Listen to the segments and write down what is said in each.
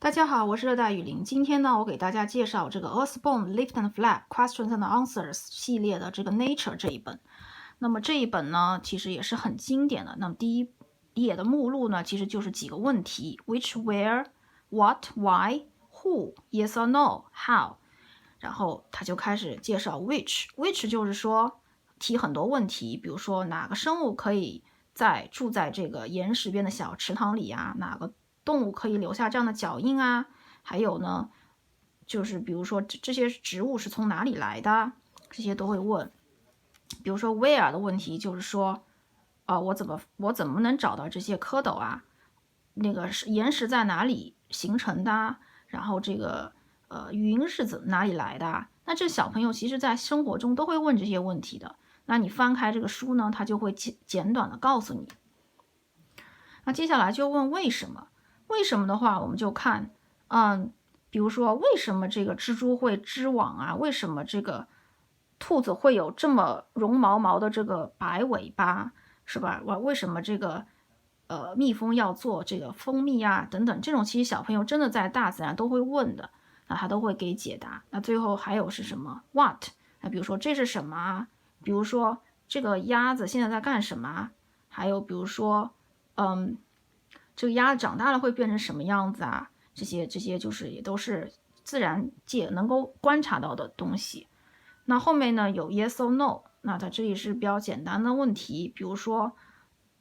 大家好，我是热带雨林。今天呢，我给大家介绍这个 Osborne Lift and Flag Questions and Answers 系列的这个 Nature 这一本。那么这一本呢，其实也是很经典的。那么第一页的目录呢，其实就是几个问题 ：Which、Where、What、Why、Who、Yes or No、How。然后他就开始介绍 which 就是说提很多问题，比如说哪个生物可以住在这个岩石边的小池塘里啊？哪个动物可以留下这样的脚印啊？还有呢，就是比如说这些植物是从哪里来的，这些都会问。比如说 where 的问题就是说，我怎么能找到这些蝌蚪啊？那个岩石在哪里形成的？然后这个云是哪里来的？那这小朋友其实在生活中都会问这些问题的。那你翻开这个书呢，它就会简短的告诉你。那接下来就问为什么？为什么的话，我们就看，比如说为什么这个蜘蛛会织网啊？为什么这个兔子会有这么绒毛毛的这个白尾巴，是吧？为什么这个蜜蜂要做这个蜂蜜啊？等等，这种其实小朋友真的在大自然都会问的，那他都会给解答。那最后还有是什么 ？What？那比如说这是什么啊？比如说这个鸭子现在在干什么？还有比如说，这个鸭子长大了会变成什么样子啊？这些就是也都是自然界能够观察到的东西。那后面呢有 yes or no， 那它这里是比较简单的问题，比如说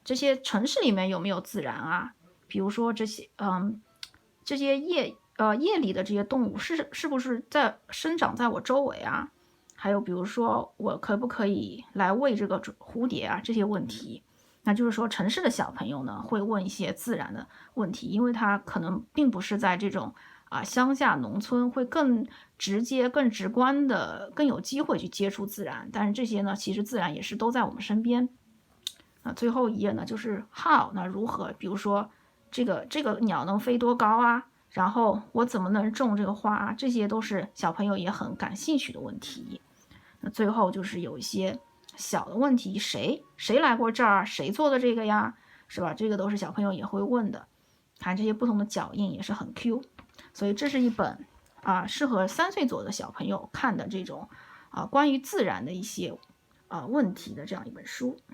这些城市里面有没有自然啊？比如说这些夜里的这些动物是不是在生长在我周围啊？还有比如说我可不可以来喂这个蝴蝶啊？这些问题。那就是说城市的小朋友呢会问一些自然的问题，因为他可能并不是在这种乡下农村，会更直接更直观的更有机会去接触自然，但是这些呢其实自然也是都在我们身边。那最后一页呢就是 how， 那如何，比如说这个鸟能飞多高啊，然后我怎么能种这个花啊，这些都是小朋友也很感兴趣的问题。那最后就是有一些小的问题，谁来过这儿，谁做的这个呀，是吧？这个都是小朋友也会问的。看这些不同的脚印也是很 Q， 所以这是一本适合3岁左右的小朋友看的这种关于自然的一些问题的这样一本书。